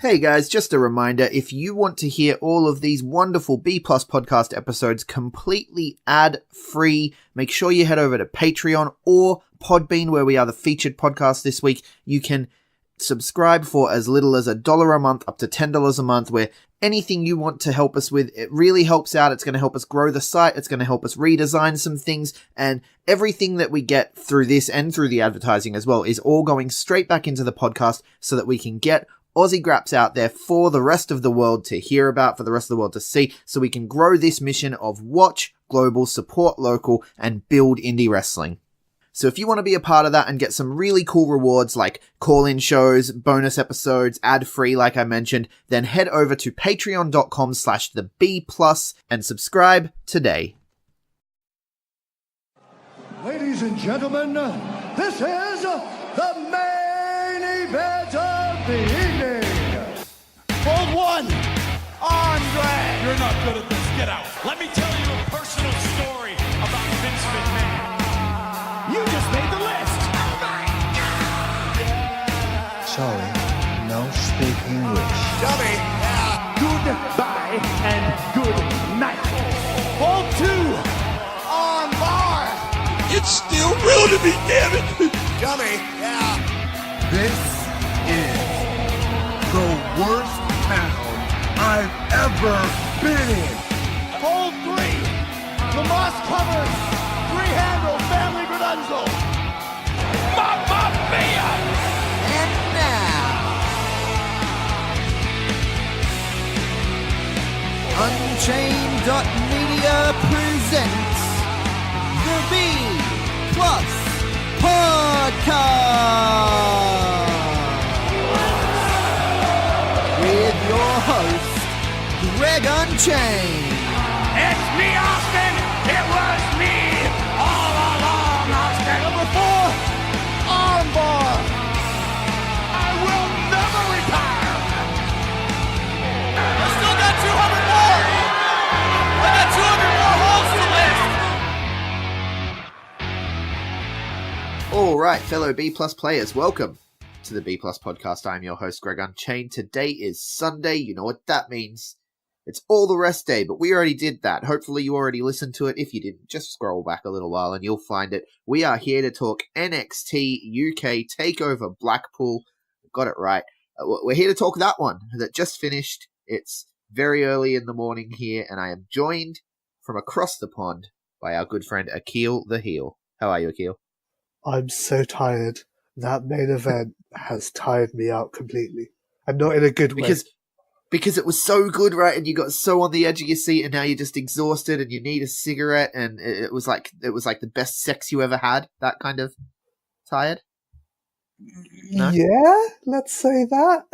Hey guys, just a reminder, if you want to hear all of these wonderful B Plus podcast episodes completely ad-free, make sure you head over to Patreon or Podbean, where we are the featured podcast this week. You can subscribe for as little as $1 a month up to $10 a month, where anything you want to help us with, it really helps out. It's going to help us grow the site. It's going to help us redesign some things, and everything that we get through this and through the advertising as well is all going straight back into the podcast so that we can get Aussie Graps out there for the rest of the world to hear about, for the rest of the world to see, so we can grow this mission of watch global, support local, and build indie wrestling. So if you want to be a part of that and get some really cool rewards like call-in shows, bonus episodes, ad-free like I mentioned, then head over to patreon.com/theb+ and subscribe today. Ladies and gentlemen, this is the main event of the evening. Hold one, arm drag. You're not good at this. Get out. Let me tell you a personal story about Vince McMahon. You just made the list. Oh my God! Sorry, no speak English. Dummy. Goodbye and good night. Hold two, arm bar. It's still real to me, damn it! Dummy. This is the worst town I've ever been in. Hold three, Lamas covers, three-handle family Gradunzo. Mamma mia! And now, Unchained.media presents the B Plus Podcast with your host, Greg Unchained. It's me, Austin. It was me all along, Austin. Number 4, armbar. I will never retire. I still got 200 more. I got 200 more holes to list. All right, fellow B Plus players, welcome to the B Plus Podcast. I'm your host, Greg Unchained. Today is Sunday. You know what that means. It's All the Rest Day, but we already did that. Hopefully you already listened to it. If you didn't, just scroll back a little while and you'll find it. We are here to talk NXT UK Takeover Blackpool. Got it right. We're here to talk that one that just finished. It's very early in the morning here, and I am joined from across the pond by our good friend Aqeel the Heel. How are you, Aqeel? I'm so tired. That main event has tired me out completely. And not in a good way. Because it was so good, right? And you got so on the edge of your seat, and now you're just exhausted, and you need a cigarette, and it was like the best sex you ever had. That kind of tired. No? Yeah, let's say that.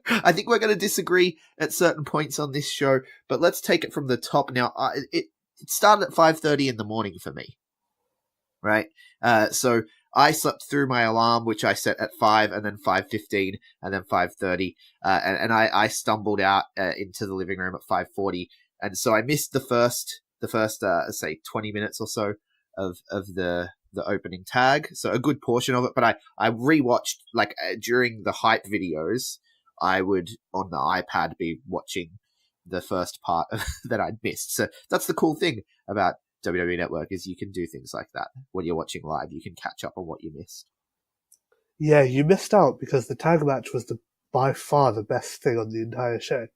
I think we're going to disagree at certain points on this show, but let's take it from the top now. It started at 5:30 in the morning for me, right? So I slept through my alarm, which I set at 5, and then 5:15, and then 5:30, and I stumbled out into the living room at 5:40, and so I missed the first say 20 minutes or so of the opening tag, so a good portion of it. But I rewatched, like, during the hype videos, I would on the iPad be watching the first part that I'd missed. So that's the cool thing about WWE Network, is you can do things like that. When you're watching live, you can catch up on what you missed. Yeah, you missed out because the tag match was by far the best thing on the entire show.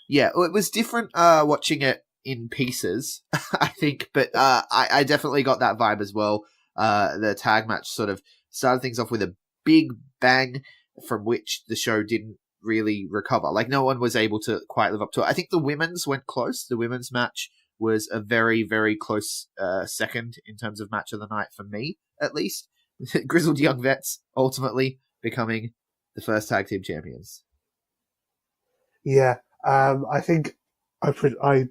Yeah, well, it was different watching it in pieces, I think, but I definitely got that vibe as well. The tag match sort of started things off with a big bang from which the show didn't really recover. Like, no one was able to quite live up to it. I think the women's went close. The women's match was a very, very close second in terms of match of the night for me, at least. Grizzled Young Vets ultimately becoming the first tag team champions. Yeah, I think I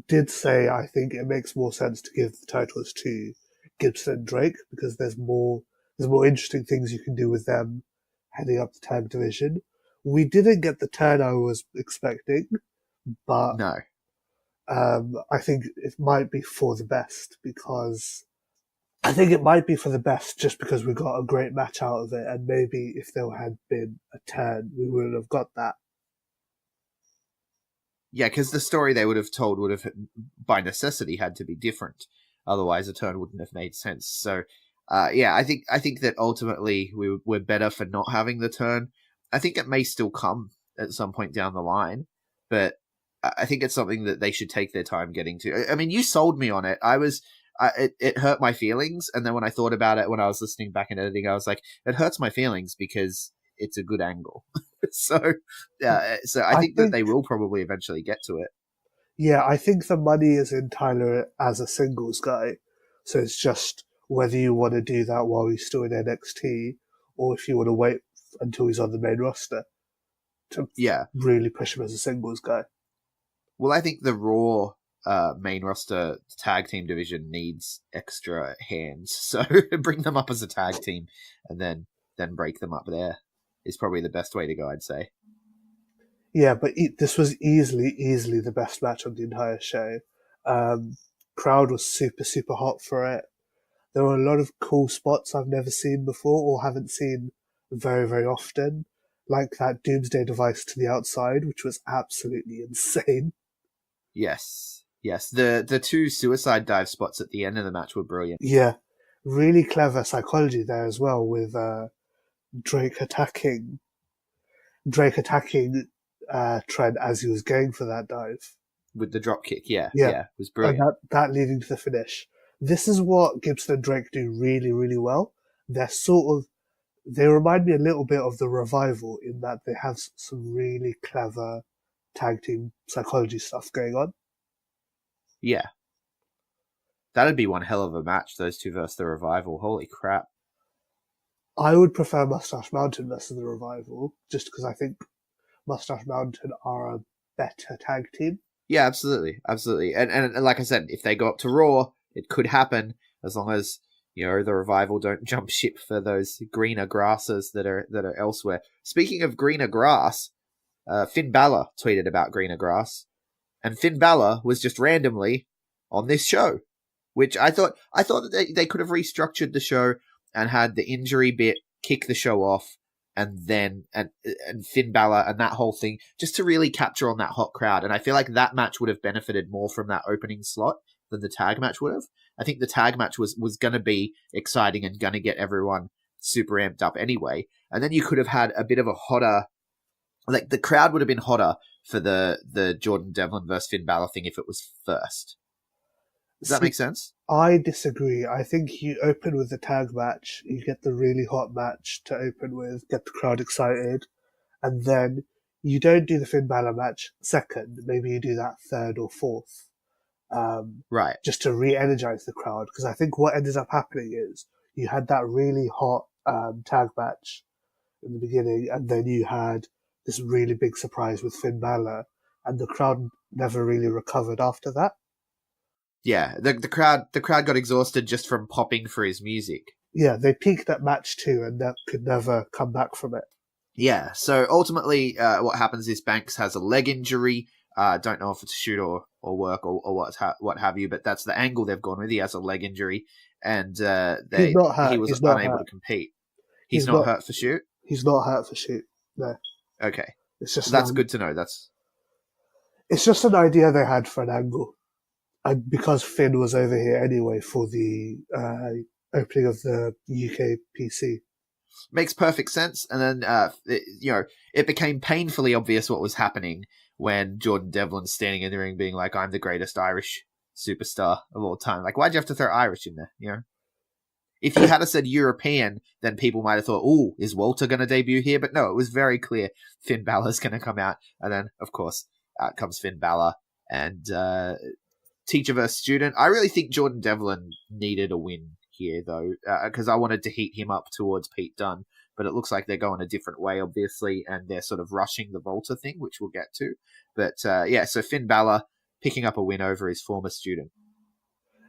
did say I think it makes more sense to give the titles to Gibson and Drake because there's more interesting things you can do with them heading up the tag division. We didn't get the turn I was expecting, but No. I think it might be for the best because I think it might be for the best just because we got a great match out of it, and maybe if there had been a turn, we wouldn't have got that. Yeah, because the story they would have told would have, by necessity, had to be different. Otherwise, a turn wouldn't have made sense. So, yeah, I think that ultimately we're better for not having the turn. I think it may still come at some point down the line, but I think it's something that they should take their time getting to. I mean, you sold me on it. It hurt my feelings, and then when I thought about it, when I was listening back and editing, I was like, it hurts my feelings because it's a good angle. So I think that they will probably eventually get to it. Yeah, I think the money is in Tyler as a singles guy, so it's just whether you want to do that while he's still in NXT, or if you want to wait until he's on the main roster to really push him as a singles guy. Well, I think the Raw main roster tag team division needs extra hands, so bring them up as a tag team, and then break them up there is probably the best way to go, I'd say. Yeah, but this was easily the best match on the entire show. Crowd was super, super hot for it. There were a lot of cool spots I've never seen before or haven't seen very, very often, like that Doomsday device to the outside, which was absolutely insane. Yes. The two suicide dive spots at the end of the match were brilliant. Yeah, really clever psychology there as well, with Drake attacking Trent as he was going for that dive. With the drop kick, yeah, it was brilliant. And that leading to the finish. This is what Gibson and Drake do really, really well. They remind me a little bit of the Revival in that they have some really clever tag team psychology stuff going on. Yeah. That'd be one hell of a match, those two versus the Revival. Holy crap. I would prefer Mustache Mountain versus the Revival, just because I think Mustache Mountain are a better tag team. Yeah, absolutely. And like I said, if they go up to Raw, it could happen as long as, the Revival don't jump ship for those greener grasses that are elsewhere. Speaking of greener grass, Finn Balor tweeted about greener grass, and Finn Balor was just randomly on this show, which I thought that they could have restructured the show and had the injury bit kick the show off, and then and Finn Balor and that whole thing just to really capture on that hot crowd. And I feel like that match would have benefited more from that opening slot than the tag match would have. I think the tag match was going to be exciting and going to get everyone super amped up anyway. And then you could have had a bit of a hotter, like the crowd would have been hotter for the Jordan Devlin versus Finn Balor thing if it was first. Does that make sense? I disagree. I think you open with the tag match, you get the really hot match to open with, get the crowd excited, and then you don't do the Finn Balor match second. Maybe you do that third or fourth. Right. Just to re-energize the crowd. Because I think what ended up happening is you had that really hot tag match in the beginning, and then you had this really big surprise with Finn Balor, and the crowd never really recovered after that. Yeah, the crowd got exhausted just from popping for his music. Yeah, they peaked at match 2 and that could never come back from it. Yeah, so ultimately what happens is Banks has a leg injury. Don't know if it's shoot or work or what have you, but that's the angle they've gone with. He has a leg injury, and He's not hurt. he was unable to compete. He's not hurt for shoot? He's not hurt for shoot, no. Okay. It's just that's good to know. It's just an idea they had for an angle. And because Finn was over here anyway for the opening of the UK PC. Makes perfect sense. And then, it became painfully obvious what was happening when Jordan Devlin's standing in the ring being like, I'm the greatest Irish superstar of all time. Like, why'd you have to throw Irish in there, If you had said European, then people might have thought, ooh, is Walter going to debut here? But no, it was very clear Finn Balor's going to come out. And then, of course, out comes Finn Balor and teacher versus student. I really think Jordan Devlin needed a win here, though, because I wanted to heat him up towards Pete Dunne. But it looks like they're going a different way, obviously, and they're sort of rushing the Volta thing, which we'll get to. But, so Finn Balor picking up a win over his former student.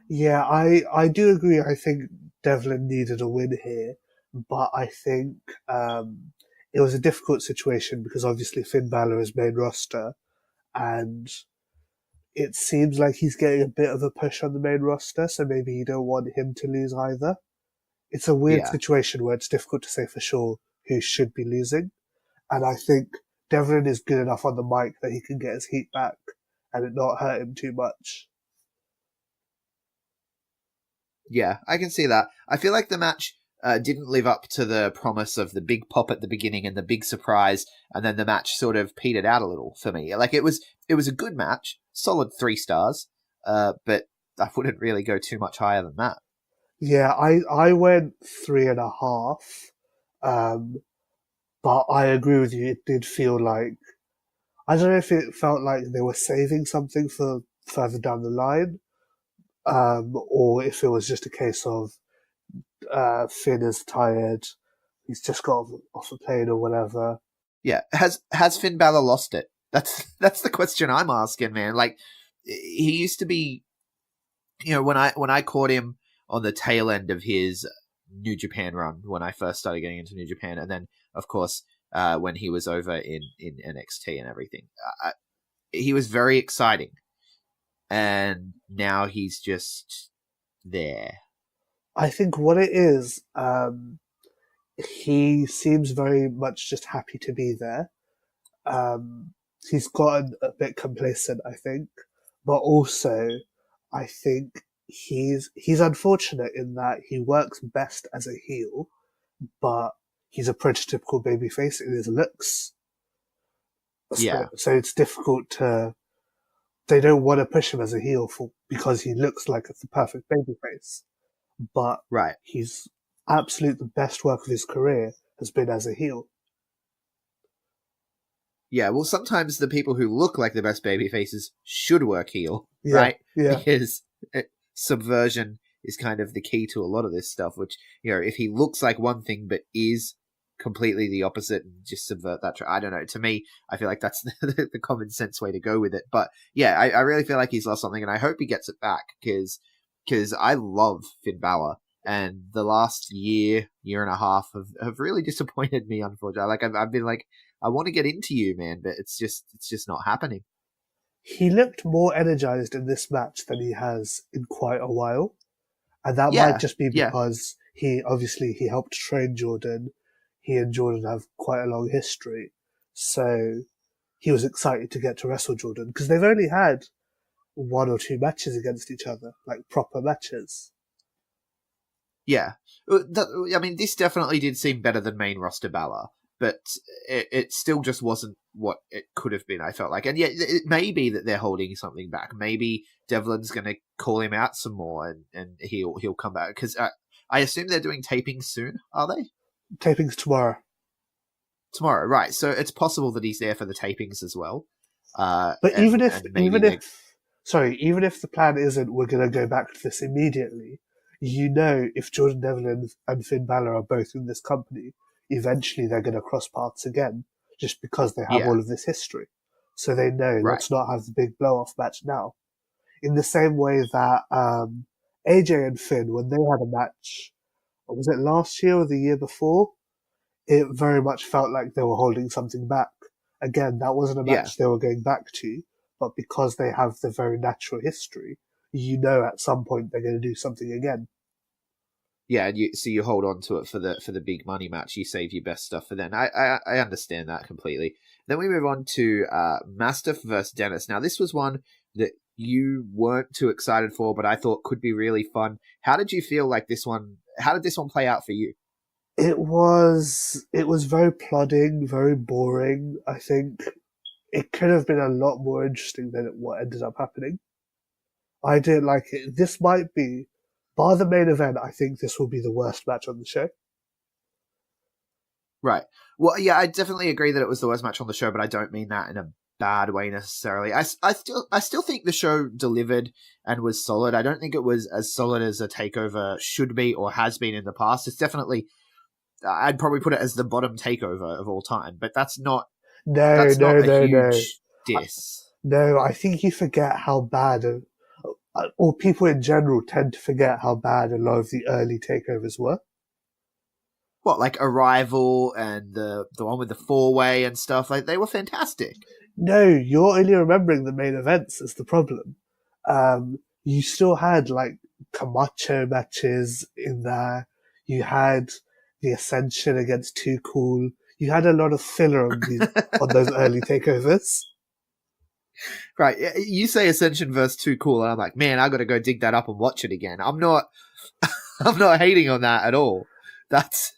Yeah, I do agree. I think Devlin needed a win here, but I think it was a difficult situation because obviously Finn Balor is main roster, and it seems like he's getting a bit of a push on the main roster, so maybe you don't want him to lose either. It's a weird Yeah. situation where it's difficult to say for sure who should be losing. And I think Devlin is good enough on the mic that he can get his heat back and it not hurt him too much. Yeah, I can see that. I feel like the match didn't live up to the promise of the big pop at the beginning and the big surprise, and then the match sort of petered out a little for me. Like it was a good match, solid 3 stars, but I wouldn't really go too much higher than that. Yeah, I went 3.5, but I agree with you. It did feel like, I don't know if it felt like they were saving something for further down the line, or if it was just a case of Finn is tired, he's just got off a plane or whatever. Yeah, has Finn Balor lost it? That's the question I'm asking, man. Like he used to be, when I caught him on the tail end of his New Japan run when I first started getting into New Japan, and then of course when he was over in NXT and everything, he was very exciting, and now he's just there. I think what it is, he seems very much just happy to be there. He's gotten a bit complacent, I think, but also I think he's unfortunate in that he works best as a heel, but he's a prototypical babyface in his looks. Yeah. So it's difficult to. They don't want to push him as a heel because he looks like the perfect babyface. But Right. he's the best work of his career has been as a heel. Yeah, well, sometimes the people who look like the best baby faces should work heel, Yeah, right? yeah. Because subversion is kind of the key to a lot of this stuff, which, if he looks like one thing but is completely the opposite and just subvert that. I don't know. To me, I feel like that's the common sense way to go with it. But yeah, I really feel like he's lost something, and I hope he gets it back because I love Finn Balor. And the last year and a half have really disappointed me, unfortunately. Like I've been like, I want to get into you, man, but it's just not happening. He looked more energized in this match than he has in quite a while. And that Yeah, might just be yeah. because he helped train Jordan. He and Jordan have quite a long history. So he was excited to get to wrestle Jordan because they've only had 1 or 2 matches against each other, like proper matches. Yeah. I mean, this definitely did seem better than main roster Balor, but it still just wasn't what it could have been, I felt like. And yeah, it may be that they're holding something back. Maybe Devlin's going to call him out some more and he'll come back. Because I assume they're doing tapings soon, are they? Tapings tomorrow. Tomorrow, right. So it's possible that he's there for the tapings as well. But even if the plan isn't we're going to go back to this immediately, if Jordan Devlin and Finn Balor are both in this company, eventually they're going to cross paths again, just because they have all of this history. So they know, let's not have the big blow-off match now. In the same way that AJ and Finn, when they had a match, was it last year or the year before? It very much felt like they were holding something back. Again, that wasn't a match they were going back to, but because they have the very natural history, at some point they're going to do something again. Yeah, and you hold on to it for the big money match. You save your best stuff for then. I understand that completely. Then we move on to Mastiff versus Dennis. Now, this was one that you weren't too excited for, but I thought could be really fun. How did you feel like this one? How did this one play out for you? It was very plodding, very boring. I think it could have been a lot more interesting than what ended up happening. I didn't like it. This might be, bar the main event, I think this will be the worst match on the show. Right. Well, yeah, I definitely agree that it was the worst match on the show, but I don't mean that in a bad way necessarily. I still think the show delivered and was solid. I don't think it was as solid as a Takeover should be or has been in the past. It's definitely, I'd probably put it as the bottom Takeover of all time, but that's not a huge diss. No, I think you forget how bad, or people in general tend to forget how bad a lot of the early Takeovers were. What, like Arrival and the one with the 4-way and stuff? Like, they were fantastic. No, you're only remembering the main events is the problem. You still had like Camacho matches in there. You had the Ascension against Too Cool. You had a lot of filler on those early takeovers. Right, you say Ascension versus Too Cool, and I'm like, man, I got to go dig that up and watch it again. I'm not hating on that at all. That's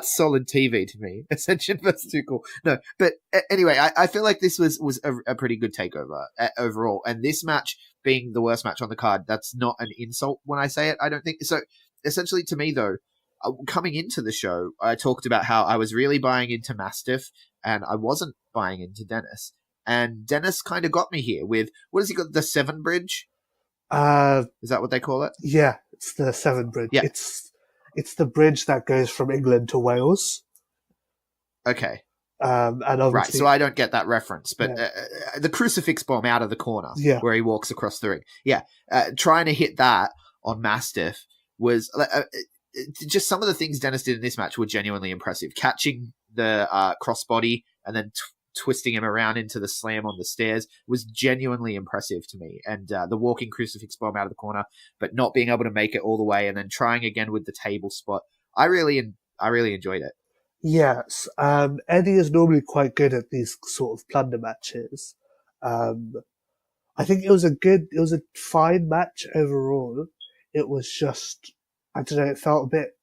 solid TV to me. Ascension versus Too Cool. No, but anyway, I feel like this was a pretty good takeover overall, and this match being the worst match on the card, that's not an insult when I say it. I don't think so. Essentially, to me though, coming into the show, I talked about how I was really buying into Mastiff, and I wasn't buying into Dennis. And Dennis kind of got me here with, what has he got, the Seven Bridge? Is that what they call it? Yeah, it's the Seven Bridge. Yeah. It's the bridge that goes from England to Wales. Okay. And obviously, right, so I don't get that reference, but the crucifix bomb out of the corner where he walks across the ring. Yeah, trying to hit that on Mastiff was... just some of the things Dennis did in this match were genuinely impressive. Catching the crossbody and then twisting him around into the slam on the stairs was genuinely impressive to me. And the walking crucifix bomb out of the corner, but not being able to make it all the way and then trying again with the table spot. I really enjoyed it. Yes. Eddie is normally quite good at these sort of plunder matches. I think it was a fine match overall. It was just, I don't know, it felt a bit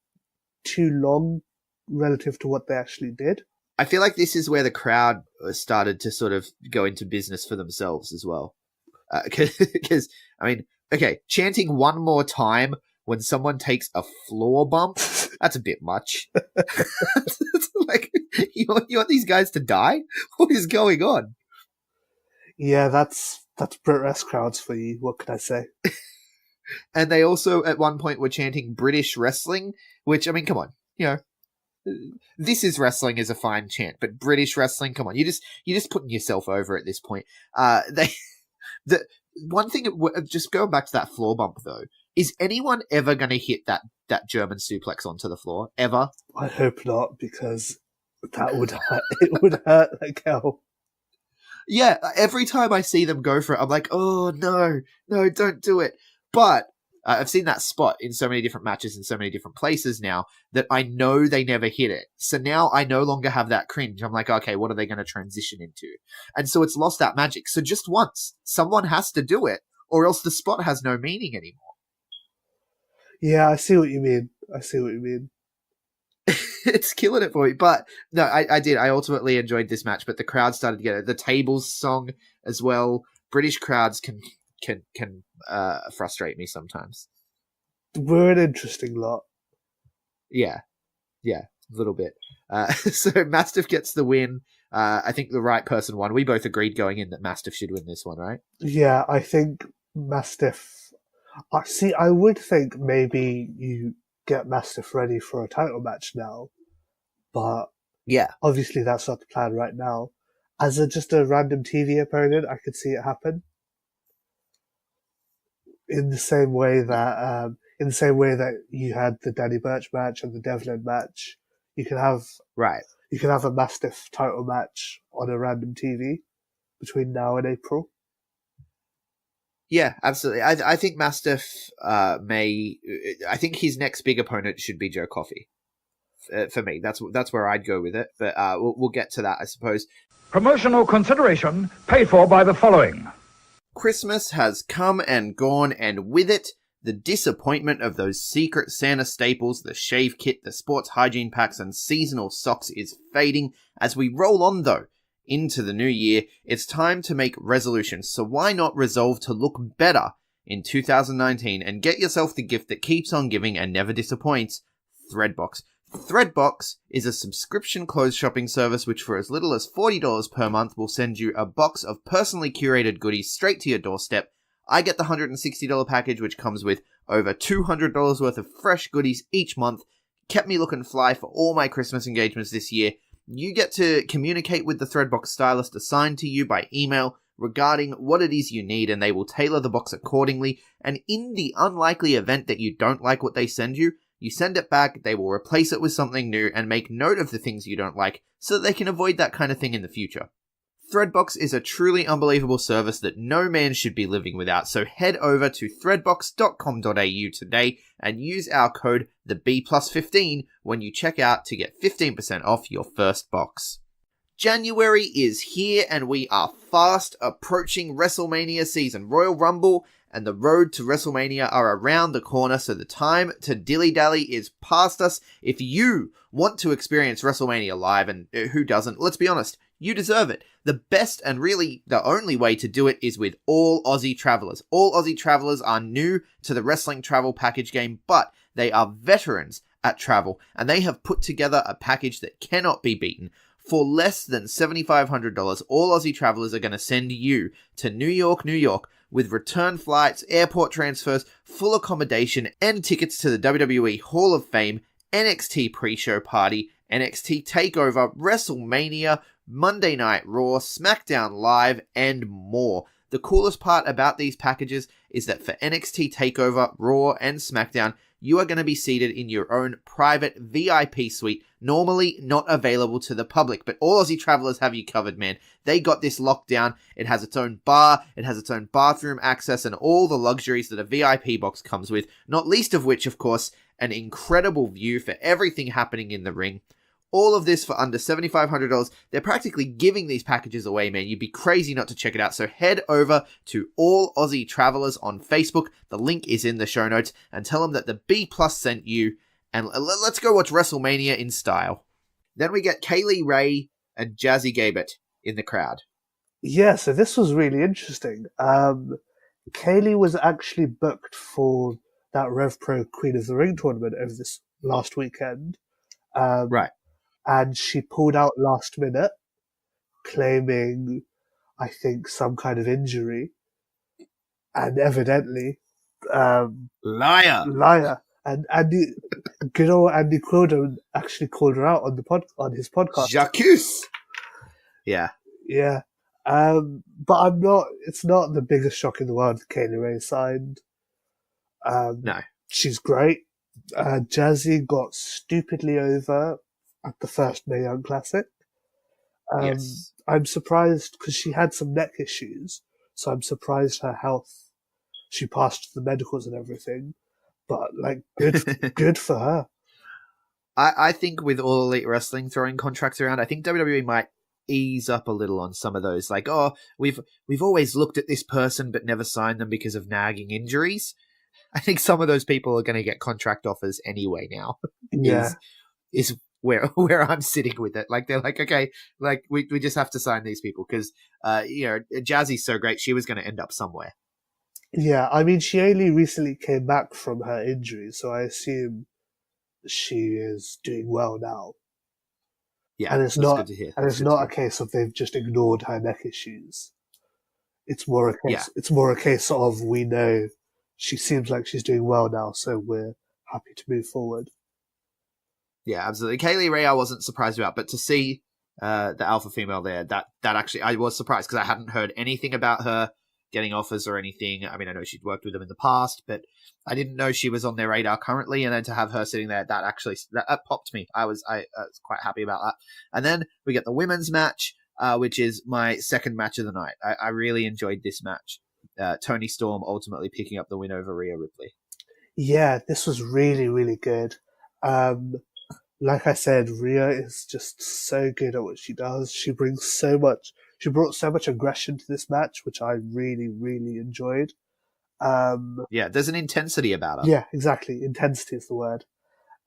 too long relative to what they actually did. I feel like this is where the crowd started to sort of go into business for themselves as well. Because, I mean, okay, chanting one more time when someone takes a floor bump, that's a bit much. It's like, you want these guys to die? What is going on? Yeah, that's Brit Rest crowds for you. What can I say? And they also, at one point, were chanting British wrestling, which, I mean, come on, this is wrestling is a fine chant, but British wrestling, come on, you're just putting yourself over at this point. The one thing, just going back to that floor bump though, is anyone ever going to hit that German suplex onto the floor ever? I hope not, because that would hurt. It would hurt like hell. Yeah, every time I see them go for it, I'm like, oh no, don't do it. But I've seen that spot in so many different matches in so many different places now that I know they never hit it. So now I no longer have that cringe. I'm like, okay, what are they going to transition into? And so it's lost that magic. So just once, someone has to do it, or else the spot has no meaning anymore. Yeah, I see what you mean. It's killing it for me. But no, I did. I ultimately enjoyed this match, but the crowd started to get it. The tables song as well. British crowds can frustrate me sometimes. We're an interesting lot. Yeah, a little bit. So Mastiff gets the win. I think the right person won. We both agreed going in that Mastiff should win this one, right? Yeah, I think Mastiff... I would think maybe you get Mastiff ready for a title match now, but yeah, obviously that's not the plan right now. As just a random TV opponent, I could see it happen. In the same way that you had the Danny Burch match and the Devlin match, you can have a Mastiff title match on a random TV between now and April. Yeah, absolutely. I think Mastiff I think his next big opponent should be Joe Coffey. For me, that's where I'd go with it. But we'll get to that, I suppose. Promotional consideration paid for by the following. Christmas has come and gone, and with it, the disappointment of those Secret Santa staples, the shave kit, the sports hygiene packs, and seasonal socks is fading. As we roll on, though, into the new year, it's time to make resolutions. So why not resolve to look better in 2019 and get yourself the gift that keeps on giving and never disappoints, Threadbox. Threadbox is a subscription clothes shopping service which for as little as $40 per month will send you a box of personally curated goodies straight to your doorstep. I get the $160 package which comes with over $200 worth of fresh goodies each month. Kept me looking fly for all my Christmas engagements this year. You get to communicate with the Threadbox stylist assigned to you by email regarding what it is you need, and they will tailor the box accordingly. And in the unlikely event that you don't like what they send you, you send it back, they will replace it with something new and make note of the things you don't like so that they can avoid that kind of thing in the future. Threadbox is a truly unbelievable service that no man should be living without, so head over to threadbox.com.au today and use our code TheB+15 when you check out to get 15% off your first box. January is here and we are fast approaching WrestleMania season. Royal Rumble and the road to WrestleMania are around the corner, so the time to dilly-dally is past us. If you want to experience WrestleMania live, and who doesn't, let's be honest, you deserve it. The best and really the only way to do it is with All Aussie Travelers. All Aussie Travelers are new to the wrestling travel package game, but they are veterans at travel, and they have put together a package that cannot be beaten. For less than $7,500, All Aussie Travelers are going to send you to New York, New York, with return flights, airport transfers, full accommodation, and tickets to the WWE Hall of Fame, NXT pre-show party, NXT Takeover, WrestleMania, Monday Night Raw, SmackDown Live, and more. The coolest part about these packages is that for NXT Takeover, Raw, and SmackDown, you are going to be seated in your own private VIP suite, normally not available to the public, but All Aussie Travelers have you covered, man. They got this locked down. It has its own bar, it has its own bathroom access, and all the luxuries that a VIP box comes with, not least of which, of course, an incredible view for everything happening in the ring. All of this for under $7,500. They're practically giving these packages away, man. You'd be crazy not to check it out. So head over to All Aussie Travelers on Facebook. The link is in the show notes. And tell them that the B Plus sent you. And let's go watch WrestleMania in style. Then we get Kaylee Ray and Jazzy Gabert in the crowd. Yeah, so this was really interesting. Kaylee was actually booked for that Rev Pro Queen of the Ring tournament over this last weekend. Right. And she pulled out last minute, claiming, I think, some kind of injury. And evidently, Liar. And Andy, Andy Quildan actually called her out on his podcast. J'accuse. Yeah. Yeah. But it's not the biggest shock in the world that Kaylee Ray signed. No. She's great. Jazzy got stupidly over at the first Mae Young Classic. Yes. I'm surprised because she had some neck issues, so I'm surprised her health. She passed the medicals and everything, but good for her. I think with All Elite Wrestling throwing contracts around, I think WWE might ease up a little on some of those. Like, we've always looked at this person but never signed them because of nagging injuries. I think some of those people are going to get contract offers anyway now. Yeah. Is where I'm sitting with it. Like, they're like, okay, like we just have to sign these people because Jazzy's so great, she was going to end up somewhere. Yeah, I mean, she only recently came back from her injury, so I assume she is doing well now. Yeah, and it's that's not good to hear. and it's not a case of they've just ignored her neck issues. It's more a case of we know she seems like she's doing well now, so we're happy to move forward. Yeah, absolutely. Kaylee Ray I wasn't surprised about, but to see the alpha female there, that actually I was surprised because I hadn't heard anything about her getting offers or anything. I mean, I know she'd worked with them in the past, but I didn't know she was on their radar currently. And then to have her sitting there, that popped me. I was quite happy about that. And then we get the women's match, which is my second match of the night. I really enjoyed this match. Toni Storm ultimately picking up the win over Rhea Ripley. Yeah, this was really, really good. Like I said, Rhea is just so good at what she does. She brought so much aggression to this match, which I really, really enjoyed. Yeah, there's an intensity about her. Yeah, exactly. Intensity is the word.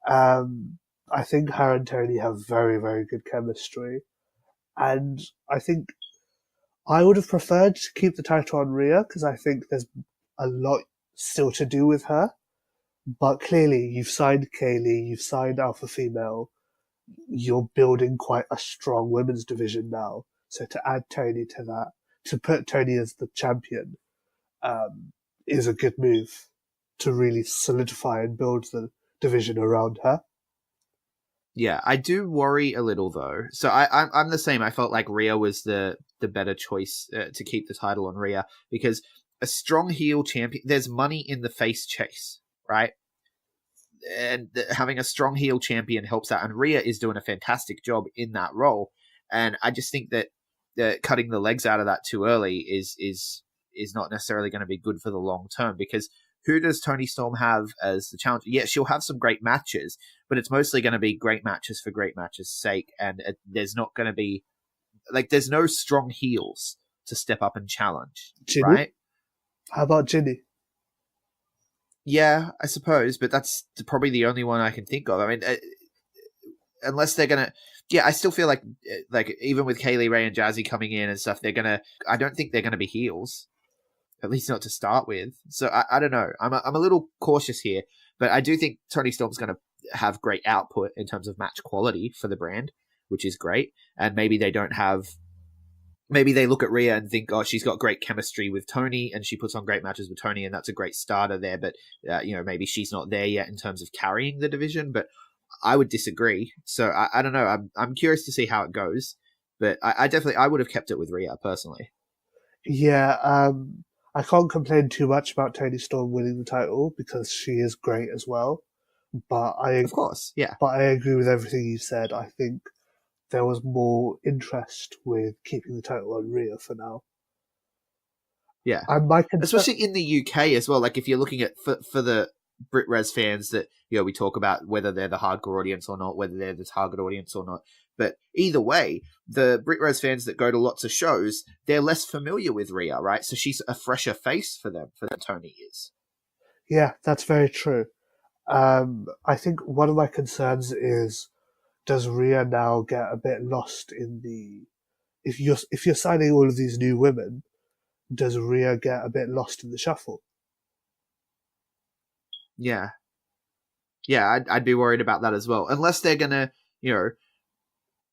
I think her and Toni have very, very good chemistry. And I think I would have preferred to keep the title on Rhea because I think there's a lot still to do with her. But clearly, you've signed Kaylee, you've signed Alpha Female, you're building quite a strong women's division now. So to add Toni to that, to put Toni as the champion, is a good move to really solidify and build the division around her. Yeah, I do worry a little though. So I'm the same. I felt like Rhea was the better choice to keep the title on Rhea because a strong heel champion, there's money in the face chase, right? And having a strong heel champion helps out. And Rhea is doing a fantastic job in that role. And I just think that cutting the legs out of that too early is not necessarily going to be good for the long term, because who does Toni Storm have as the challenger? Yeah, she'll have some great matches, but it's mostly going to be great matches for great matches' sake, and there's not going to be there's no strong heels to step up and challenge, Ginny? right? How about Ginny? Yeah, I suppose, but that's probably the only one I can think of. I mean, unless they're gonna, I still feel like even with Kaylee Ray and Jazzy coming in and stuff, I don't think they're gonna be heels, at least not to start with. So I don't know. I'm a little cautious here, but I do think Toni Storm's gonna have great output in terms of match quality for the brand, which is great. And maybe they don't have. Maybe they look at Rhea and think, oh, she's got great chemistry with Toni, and she puts on great matches with Toni, and that's a great starter there. But maybe she's not there yet in terms of carrying the division. But I would disagree. So I don't know. I'm curious to see how it goes. But I would have kept it with Rhea personally. Yeah, I can't complain too much about Toni Storm winning the title because she is great as well. But of course, yeah. But I agree with everything you said. I think there was more interest with keeping the title on Rhea for now. Yeah. Especially in the UK as well. Like if you're looking at for the BritRes fans that we talk about whether they're the hardcore audience or not, whether they're the target audience or not. But either way, the BritRes fans that go to lots of shows, they're less familiar with Rhea, right? So she's a fresher face for them than Toni is. Yeah, that's very true. I think one of my concerns is, does Rhea now get a bit lost in the... If you're signing all of these new women, does Rhea get a bit lost in the shuffle? Yeah. Yeah, I'd be worried about that as well. Unless they're going to,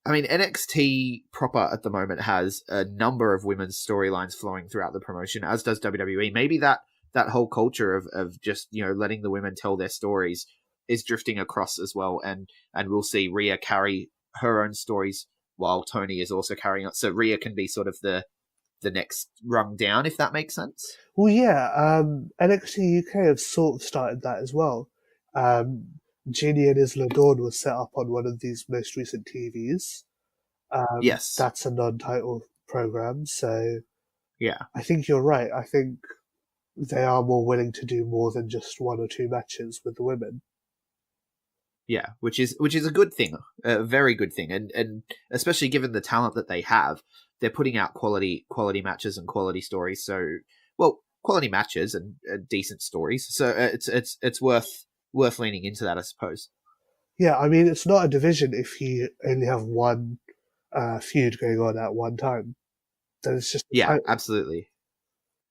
I mean, NXT proper at the moment has a number of women's storylines flowing throughout the promotion, as does WWE. Maybe that whole culture of just, letting the women tell their stories is drifting across as well, and we'll see Rhea carry her own stories while Toni is also carrying it. So Rhea can be sort of the next rung down, if that makes sense. Well, yeah, NXT UK have sort of started that as well. Ginny and Isla Dawn was set up on one of these most recent TVs. Yes. That's a non-title program, so yeah, I think you're right. I think they are more willing to do more than just one or two matches with the women. Yeah, which is a good thing, a very good thing, and especially given the talent that they have, they're putting out quality matches and quality stories. So, quality matches and decent stories. So it's worth leaning into that, I suppose. Yeah, I mean, it's not a division if you only have one feud going on at one time. Then it's just absolutely.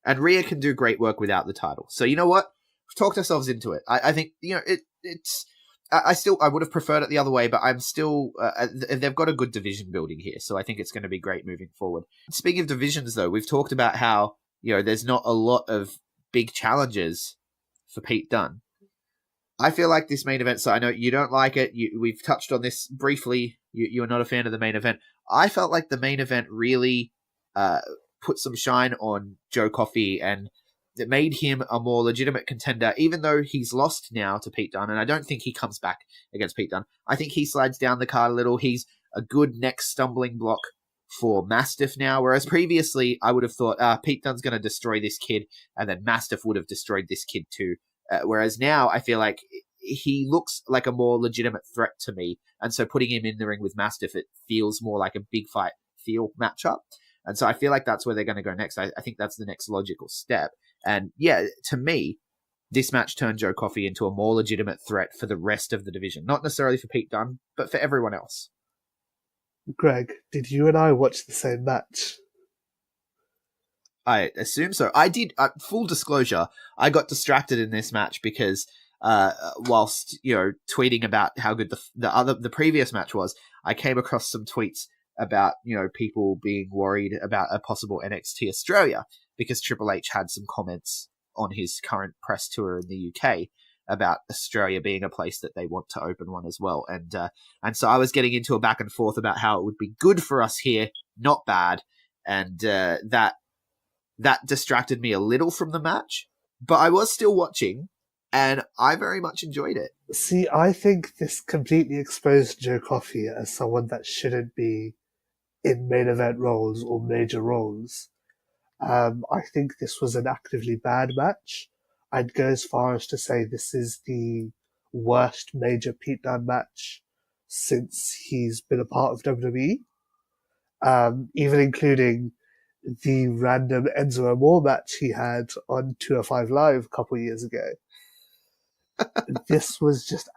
And Rhea can do great work without the title. So you know what? We've talked ourselves into it. I think it's. I would have preferred it the other way, but I'm still. They've got a good division building here, so I think it's going to be great moving forward. Speaking of divisions, though, we've talked about how there's not a lot of big challenges for Pete Dunne. I feel like this main event. So I know you don't like it. We've touched on this briefly. You're not a fan of the main event. I felt like the main event really put some shine on Joe Coffey, and it made him a more legitimate contender, even though he's lost now to Pete Dunne, and I don't think he comes back against Pete Dunne. I think he slides down the card a little. He's a good next stumbling block for Mastiff now, whereas previously I would have thought Pete Dunne's going to destroy this kid, and then Mastiff would have destroyed this kid too. Whereas now I feel like he looks like a more legitimate threat to me, and so putting him in the ring with Mastiff, it feels more like a big fight feel matchup. And so I feel like that's where they're going to go next. I think that's the next logical step. And yeah, to me, this match turned Joe Coffey into a more legitimate threat for the rest of the division. Not necessarily for Pete Dunne, but for everyone else. Greg, did you and I watch the same match? I assume so. I did. Full disclosure, I got distracted in this match because whilst tweeting about how good the previous match was, I came across some tweets about people being worried about a possible NXT Australia because Triple H had some comments on his current press tour in the UK about Australia being a place that they want to open one as well, and so I was getting into a back and forth about how it would be good for us here, not bad, and that distracted me a little from the match, but I was still watching, and I very much enjoyed it. See, I think this completely exposed Joe Coffey as someone that shouldn't be in main event roles or major roles. I think this was an actively bad match. I'd go as far as to say this is the worst major Pete Dunne match since he's been a part of WWE, even including the random Enzo Amore match he had on 205 Live a couple of years ago. This was just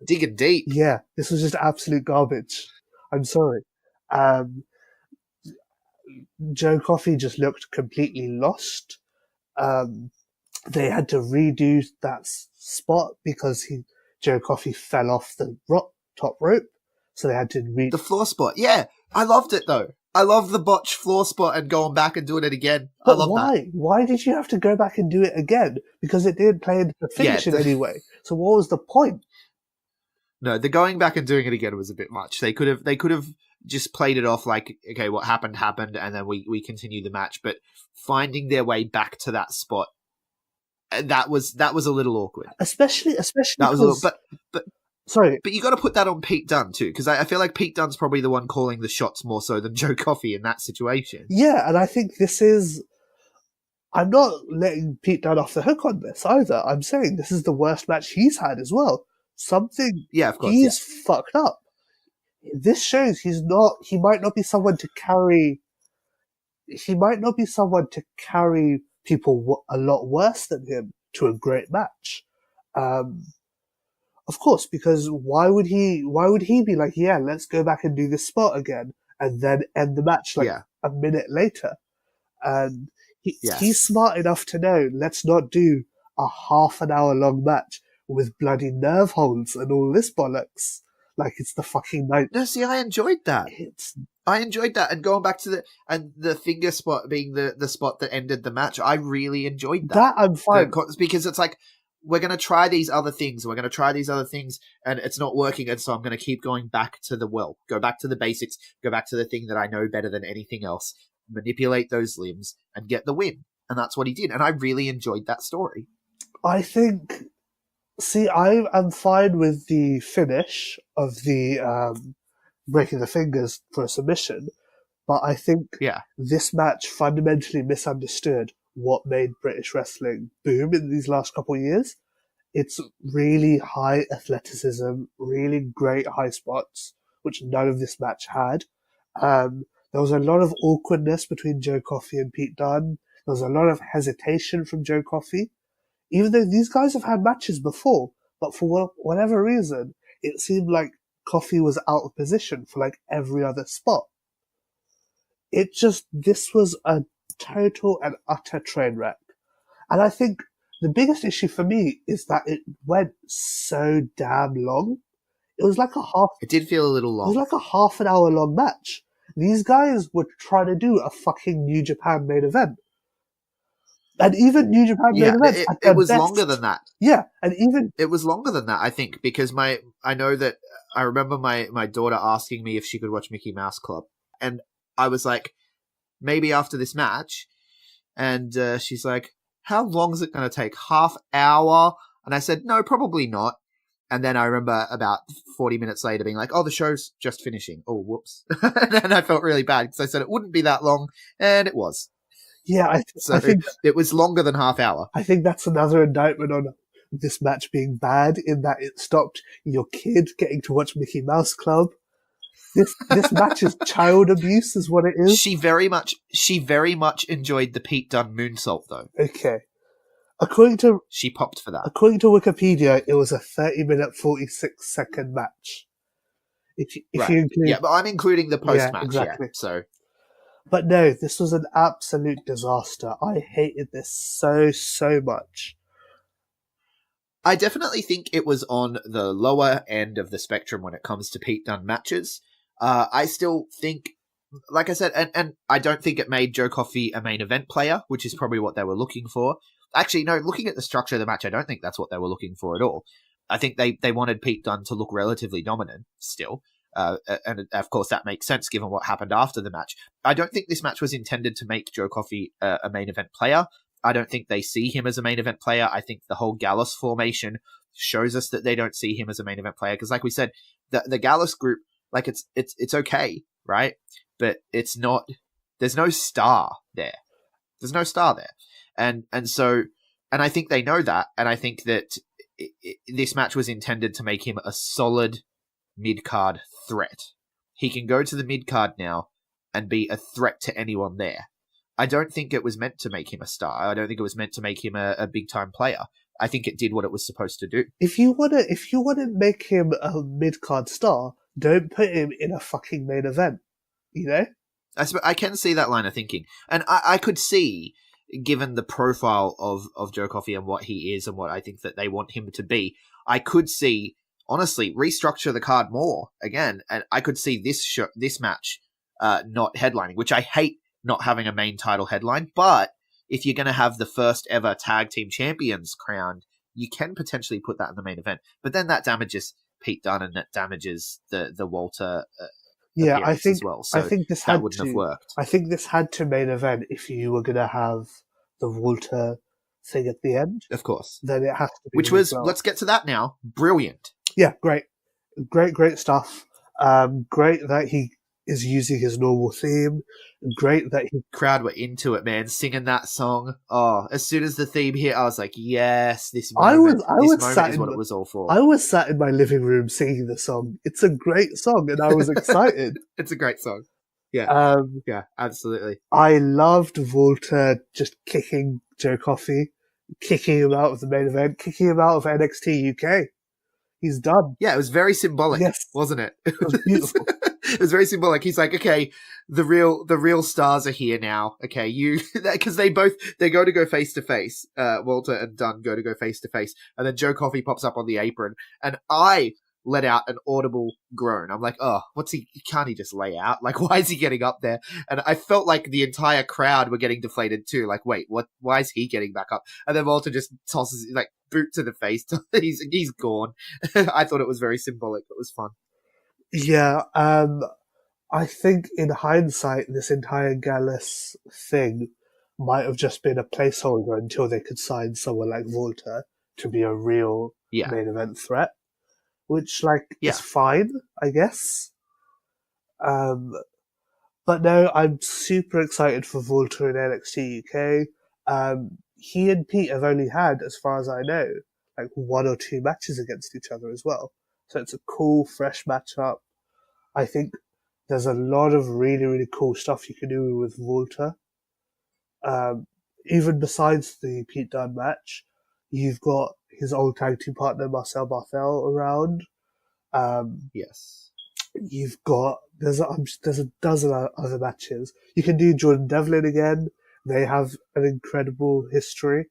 Digging deep. Yeah, this was just absolute garbage. I'm sorry. Joe Coffey just looked completely lost. They had to redo that spot because Joe Coffey fell off the top rope, so they had to The floor spot. Yeah, I loved it though. I love the botch floor spot and going back and doing it again. But I love why? that. Why did you have to go back and do it again? Because it didn't play into the finish in any way. So what was the point? No, the going back and doing it again was a bit much. They could have just played it off like, okay, what happened, and then we continue the match. But finding their way back to that spot, that was a little awkward. Especially That because, was a little, but sorry, you got to put that on Pete Dunne too, because I feel like Pete Dunne's probably the one calling the shots more so than Joe Coffey in that situation. yeah, and I think I'm not letting Pete Dunne off the hook on this either. I'm saying this is the worst match he's had as well. Yeah, of course. He's fucked up. This shows he might not be someone to carry people a lot worse than him to a great match. Of course, because why would he be like, yeah, let's go back and do this spot again and then end the match a minute later? And he's smart enough to know, let's not do a half an hour long match with bloody nerve holes and all this bollocks. Like it's the fucking night. No, see, I enjoyed that. And going back to the finger spot being the spot that ended the match, I really enjoyed that. That I'm fine. Because it's like, we're going to try these other things, and it's not working, and so I'm going to keep going back to go back to the basics, go back to the thing that I know better than anything else, manipulate those limbs, and get the win. And that's what he did, and I really enjoyed that story. I think... See, I am fine with the finish of the breaking the fingers for a submission, but I think this match fundamentally misunderstood what made British wrestling boom in these last couple of years. It's really high athleticism, really great high spots, which none of this match had. There was a lot of awkwardness between Joe Coffey and Pete Dunne. There was a lot of hesitation from Joe Coffey. Even though these guys have had matches before, but for whatever reason, it seemed like Coffey was out of position for like every other spot. This was a total and utter train wreck. And I think the biggest issue for me is that it went so damn long. It was like It did feel a little long. It was like a half an hour long match. These guys were trying to do a fucking New Japan main event. And even New Japan main events, it was longer than that. Yeah, and even it was longer than that, I think, because I remember my daughter asking me if she could watch Mickey Mouse Club, and I was like, maybe after this match, and she's like, how long is it going to take? Half hour? And I said, no, probably not. And then I remember about 40 minutes later being like, oh, the show's just finishing. Oh, whoops. And I felt really bad because I said it wouldn't be that long, and it was. Yeah, I think it was longer than half hour. I think that's another indictment on this match being bad, in that it stopped your kid getting to watch Mickey Mouse Club. This match is child abuse, is what it is. She very much enjoyed the Pete Dunne moonsault, though. Okay, she popped for that. According to Wikipedia, it was a 30-minute, 46-second match. If you include, but I'm including the post match. Exactly. Yeah, so. But no, this was an absolute disaster. I hated this so much. I definitely think it was on the lower end of the spectrum when it comes to Pete Dunne matches. I still think, like I said, and I don't think it made Joe Coffey a main event player, which is probably what they were looking for. Actually, no, looking at the structure of the match, I don't think that's what they were looking for at all. I think they wanted Pete Dunne to look relatively dominant still. And of course that makes sense given what happened after the match. I don't think this match was intended to make Joe Coffey a main event player. I don't think they see him as a main event player. I think the whole Gallus formation shows us that they don't see him as a main event player, because like we said, the Gallus group, like it's okay, right? But it's not. There's no star there. There's no star there, and I think they know that, and I think that this match was intended to make him a solid mid-card threat. He can go to the mid-card now and be a threat to anyone there. I don't think it was meant to make him a star. I don't think it was meant to make him a big-time player. I think it did what it was supposed to do. If you wanna make him a mid-card star, don't put him in a fucking main event. You know? I can see that line of thinking. And I could see, given the profile of Joe Coffey and what he is and what I think that they want him to be, I could see, honestly, restructure the card more again. And I could see this match not headlining, which I hate not having a main title headline. But if you're going to have the first ever tag team champions crowned, you can potentially put that in the main event. But then that damages Pete Dunne and that damages the Walter I think as well. So I think this that wouldn't have worked. I think this had to main event if you were going to have the Walter thing at the end. Of course. Then it has to be. Which was, let's get to that now, brilliant. Yeah, great stuff. Great that he is using his normal theme. Great that he... Crowd were into it, man, singing that song. Oh, as soon as the theme hit, I was like, yes, this moment, is what it was all for. I was sat in my living room singing the song. It's a great song, and I was excited. It's a great song. Yeah, yeah, absolutely. I loved Walter just kicking Joe Coffey, kicking him out of the main event, kicking him out of NXT UK. He's done. Yeah, it was very symbolic, wasn't it? It was beautiful. It was very symbolic. He's like, okay, the real stars are here now. Okay, because they go to face to face. Walter and Dunne go to face to face, and then Joe Coffey pops up on the apron, and I let out an audible groan. I'm like, oh, can't he just lay out? Like, why is he getting up there? And I felt like the entire crowd were getting deflated too. Like, wait, what? Why is he getting back up? And then Walter just tosses, like, boot to the face. He's gone. I thought it was very symbolic. It was fun. Yeah, I think in hindsight, this entire Gallus thing might have just been a placeholder until they could sign someone like Walter to be a real main event threat, which, is fine, I guess. But no, I'm super excited for Walter in NXT UK. He and Pete have only had, as far as I know, like 1 or 2 matches against each other as well. So it's a cool, fresh matchup. I think there's a lot of really, really cool stuff you can do with Walter. Even besides the Pete Dunne match, you've got his old tag team partner Marcel Barthel around. Yes. You've got there's a dozen other matches. You can do Jordan Devlin again. They have an incredible history.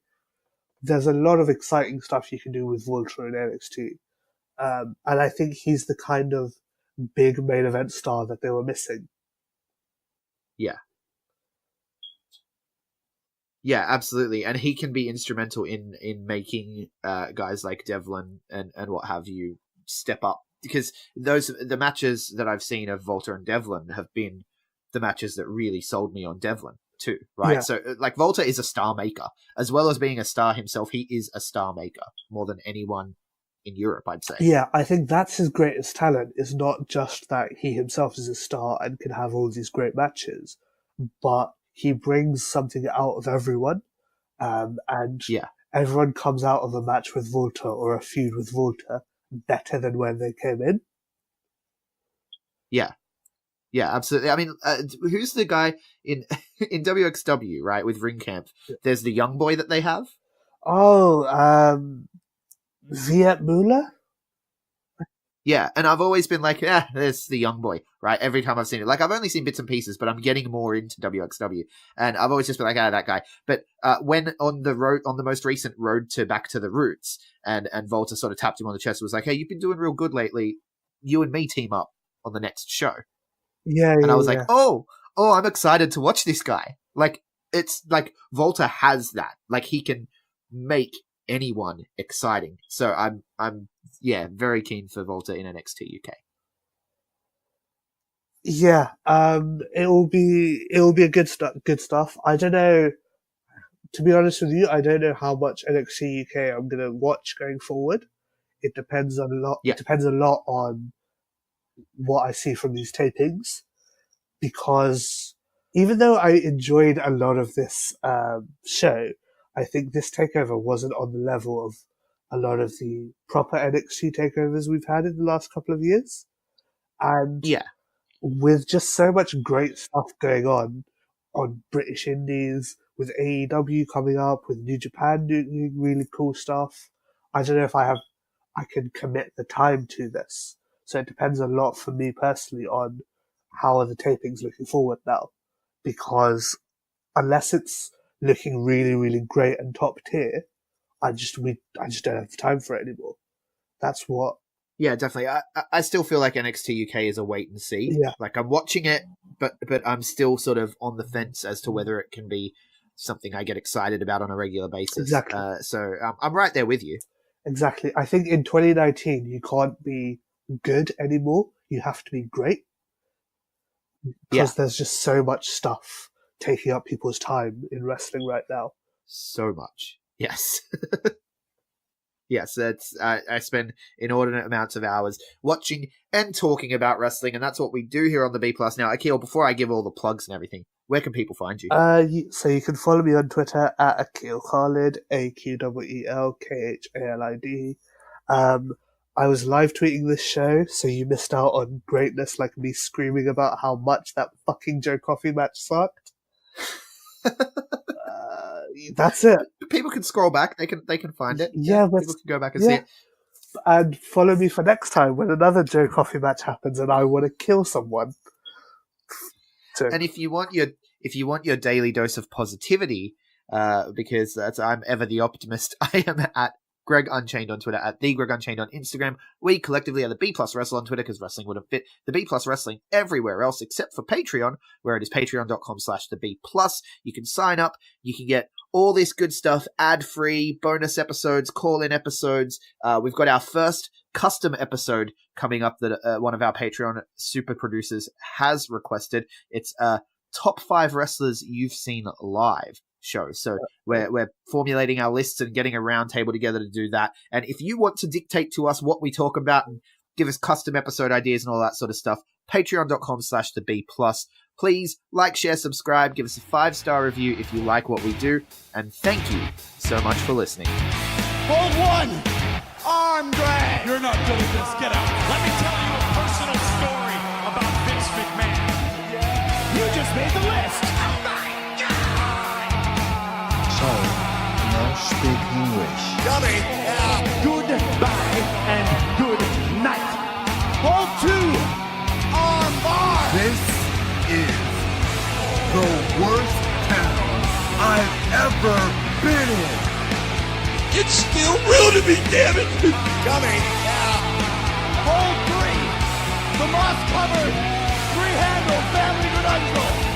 There's a lot of exciting stuff you can do with Walter in NXT. And I think he's the kind of big main event star that they were missing. Yeah. Yeah, absolutely. And he can be instrumental in making guys like Devlin and what have you step up. Because the matches that I've seen of Walter and Devlin have been the matches that really sold me on Devlin too, right? Yeah. So, like, Walter is a star maker. As well as being a star himself, he is a star maker more than anyone in Europe, I'd say. Yeah, I think that's his greatest talent, is not just that he himself is a star and can have all these great matches, but he brings something out of everyone. And everyone comes out of a match with Walter or a feud with Walter better than when they came in. Yeah. Yeah, absolutely. I mean, who's the guy in WXW, right, with Ring Camp? There's the young boy that they have. Oh, Viet Muller? Yeah, and I've always been like, there's the young boy, right? Every time I've seen it. Like, I've only seen bits and pieces, but I'm getting more into WXW. And I've always just been like, that guy. But when on the most recent road to Back to the Roots, and Volta sort of tapped him on the chest and was like, hey, you've been doing real good lately. You and me team up on the next show. Yeah, and I was like, oh, I'm excited to watch this guy. Like, it's like Volta has that. Like, he can make anyone exciting. So I'm very keen for Volta in NXT UK. Yeah, it'll be a good stuff. I don't know, to be honest with you, I don't know how much NXT UK I'm gonna watch going forward. It depends a lot. Yeah. It depends a lot on what I see from these tapings. because even though I enjoyed a lot of this show, I think this takeover wasn't on the level of a lot of the proper NXT takeovers we've had in the last couple of years. And Yeah. with just so much great stuff going on British Indies, with AEW coming up, with New Japan doing really cool stuff, I don't know if I can commit the time to this. So it depends a lot for me personally on how are the tapings looking forward now. Because unless it's looking really, really great and top tier, I just don't have the time for it anymore. That's what. Yeah, definitely. I still feel like NXT UK is a wait and see. Yeah. Like I'm watching it, but I'm still sort of on the fence as to whether it can be something I get excited about on a regular basis. Exactly. So I'm right there with you. Exactly. I think in 2019 you can't be good anymore. You have to be great. Because there's just so much stuff taking up people's time in wrestling right now. So much. Yes. Yes, I spend inordinate amounts of hours watching and talking about wrestling, and that's what we do here on the B+. Now, Aqeel, before I give all the plugs and everything, where can people find you? So you can follow me on Twitter at Aqeel Khalid, AQEELKHALID. I was live tweeting this show, so you missed out on greatness like me screaming about how much that fucking Joe Coffey match sucked. That's it. People can scroll back. They can find it. Yeah, but people can go back and see it. And follow me for next time when another Joe Coffey match happens and I want to kill someone. So. And if you want your daily dose of positivity, because I'm ever the optimist, I am at Greg Unchained on Twitter, at the Greg Unchained on Instagram. We collectively are the B+ Wrestle on Twitter because wrestling wouldn't fit the B+ Wrestling everywhere else except for Patreon, where it is patreon.com/the B+. You can sign up. You can get all this good stuff, ad-free, bonus episodes, call-in episodes. We've got our first custom episode coming up that one of our Patreon super producers has requested. It's top 5 wrestlers you've seen live show. So we're formulating our lists and getting a round table together to do that. And if you want to dictate to us what we talk about and give us custom episode ideas and all that sort of stuff, patreon.com/the B+. Please like, share, subscribe, give us a 5-star review if you like what we do. And thank you so much for listening. Hold one! Arm drag! You're not good at this. Get out. Let me tell you a personal story about Vince McMahon. You just made the list! So, now speak English. Dummy! Goodbye and good night! Hold 2! Arm bar! This is the worst town I've ever been in. It's still real to me, damn it! Dummy! Hold 3! The moss covered 3-handle family good uncle!